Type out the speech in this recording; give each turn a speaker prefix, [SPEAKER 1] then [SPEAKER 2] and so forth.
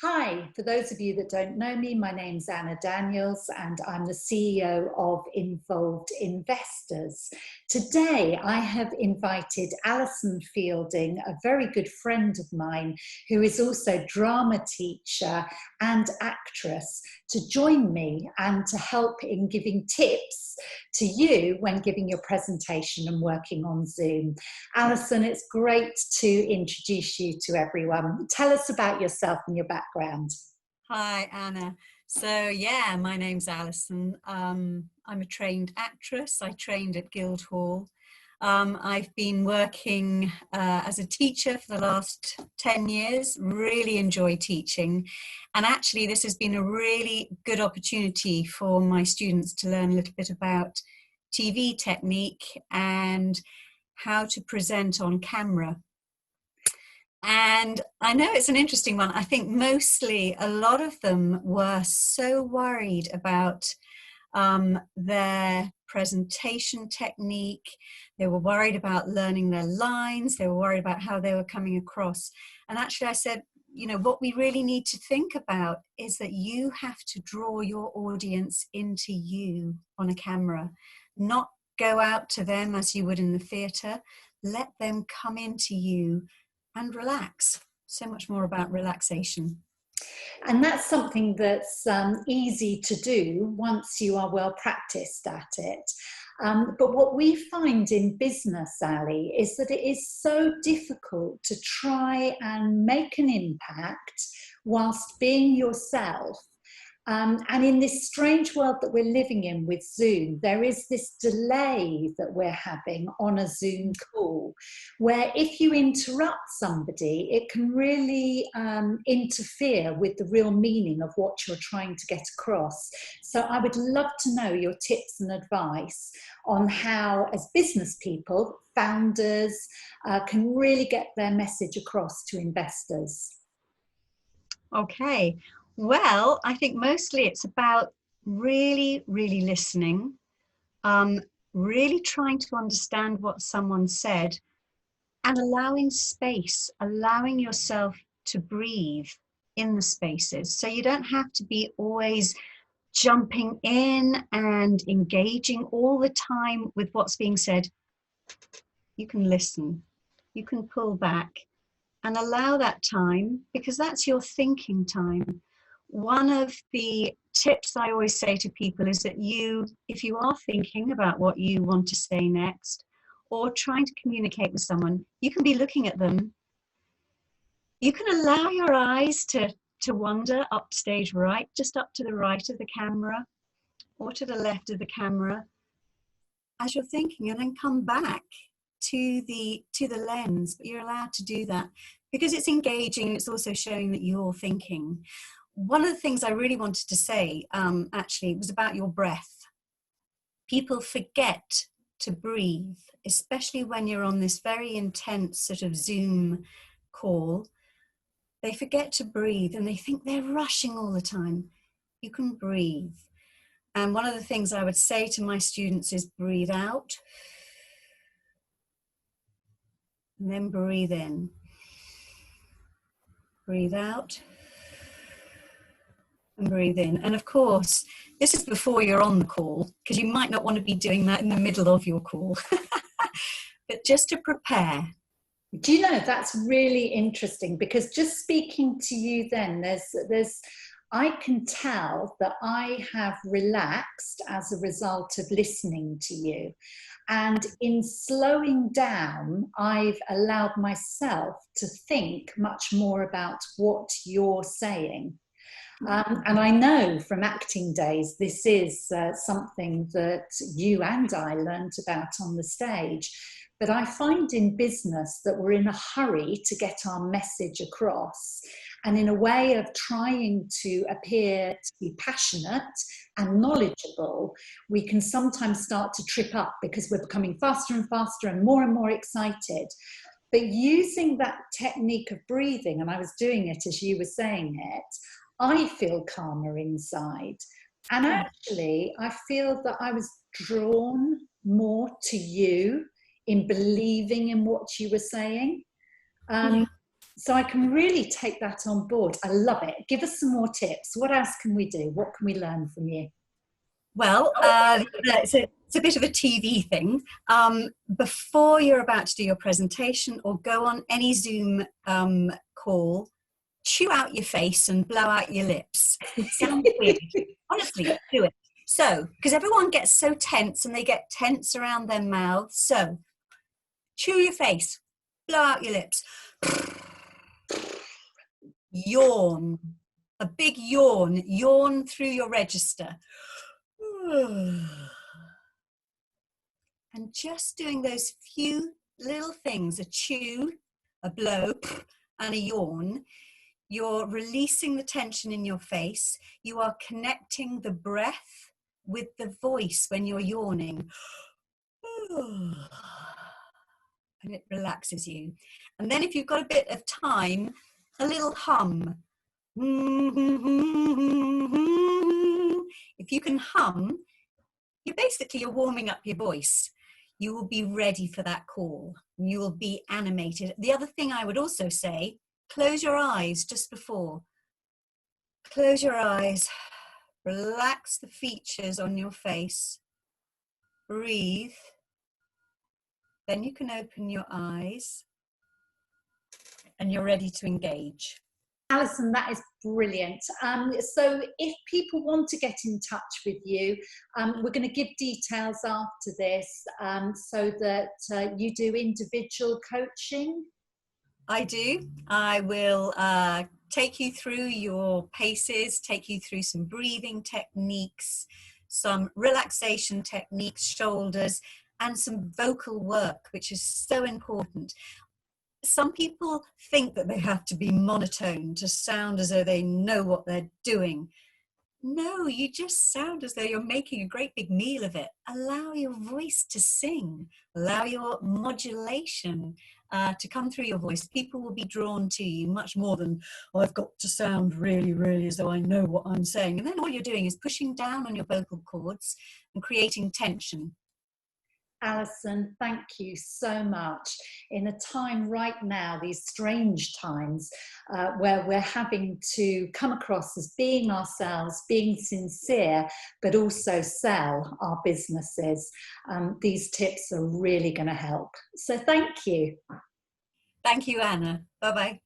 [SPEAKER 1] Hi, for those of you that don't know me, my name's Anna Daniels and I'm the CEO of Involved Investors. Today I have invited Alison Fielding, a very good friend of mine who is also drama teacher and actress, to join me and to help in giving tips to you when giving your presentation and working on Zoom. Alison, it's great to introduce you to everyone. Tell us about yourself and your background.
[SPEAKER 2] Hi, Anna. So yeah, my name's Alison. I'm a trained actress. I trained at Guildhall. I've been working as a teacher for the last 10 years, really enjoy teaching. And actually this has been a really good opportunity for my students to learn a little bit about TV technique and how to present on camera. And I know it's an interesting one. I think mostly a lot of them were so worried about their presentation technique. They were worried about learning their lines. They were worried about how they were coming across. And actually I said, you know, what we really need to think about is that you have to draw your audience into you on a camera, not go out to them as you would in the theatre. Let them come into you and relax. So much more about relaxation.
[SPEAKER 1] And that's something that's easy to do once you are well practiced at it. But what we find in business, Ali, is that it is so difficult to try and make an impact whilst being yourself. And in this strange world that we're living in with Zoom, there is this delay that we're having on a Zoom call, where if you interrupt somebody, it can really interfere with the real meaning of what you're trying to get across. So I would love to know your tips and advice on how, as business people, founders, can really get their message across to investors.
[SPEAKER 2] Okay. Well, I think mostly it's about really, really listening, really trying to understand what someone said and allowing space, allowing yourself to breathe in the spaces. So you don't have to be always jumping in and engaging all the time with what's being said. You can listen, you can pull back and allow that time, because that's your thinking time. One of the tips I always say to people is that if you are thinking about what you want to say next or trying to communicate with someone, you can be looking at them. You can allow your eyes to wander up stage right, just up to the right of the camera or to the left of the camera as you're thinking, and then come back to the lens. But you're allowed to do that because it's engaging. It's also showing that you're thinking. One of the things I really wanted to say actually was about your breath. People forget to breathe, especially when you're on this very intense sort of Zoom call. They forget to breathe and they think they're rushing all the time. You can breathe. And one of the things I would say to my students is breathe out and then breathe in. Breathe out and breathe in. And of course, this is before you're on the call, because you might not want to be doing that in the middle of your call. But just to prepare.
[SPEAKER 1] Do you know, that's really interesting, because just speaking to you then, I can tell that I have relaxed as a result of listening to you. And in slowing down, I've allowed myself to think much more about what you're saying. And I know from acting days, this is something that you and I learned about on the stage. But I find in business that we're in a hurry to get our message across. And in a way of trying to appear to be passionate and knowledgeable, we can sometimes start to trip up because we're becoming faster and faster and more excited. But using that technique of breathing, and I was doing it as you were saying it, I feel calmer inside. And actually, I feel that I was drawn more to you in believing in what you were saying. So I can really take that on board. I love it. Give us some more tips. What else can we do? What can we learn from you?
[SPEAKER 2] Well, it's a bit of a TV thing. Before you're about to do your presentation or go on any Zoom call, chew out your face and blow out your lips. Sounds weird. Honestly, do it. So, because everyone gets so tense and they get tense around their mouths. So, chew your face, blow out your lips. Yawn. A big yawn. Yawn through your register. And just doing those few little things, a chew, a blow, and a yawn, you're releasing the tension in your face. You are connecting the breath with the voice when you're yawning. And it relaxes you. And then if you've got a bit of time, a little hum. If you can hum, you're warming up your voice. You will be ready for that call. You will be animated. The other thing I would also say, close your eyes just before. Close your eyes. Relax the features on your face. Breathe. Then you can open your eyes and you're ready to engage.
[SPEAKER 1] Alison, that is brilliant. So if people want to get in touch with you, we're going to give details after this so that you do individual coaching.
[SPEAKER 2] I do. I will take you through your paces, take you through some breathing techniques, some relaxation techniques, shoulders, and some vocal work, which is so important. Some people think that they have to be monotone to sound as though they know what they're doing. No, you just sound as though you're making a great big meal of it. Allow your voice to sing. Allow your modulation to come through your voice. People will be drawn to you much more than, oh, I've got to sound really, really as though I know what I'm saying. And then all you're doing is pushing down on your vocal cords and creating tension.
[SPEAKER 1] Alison, thank you so much. In a time right now, these strange times where we're having to come across as being ourselves, being sincere, but also sell our businesses, these tips are really going to help. So thank you.
[SPEAKER 2] Thank you, Anna. Bye-bye.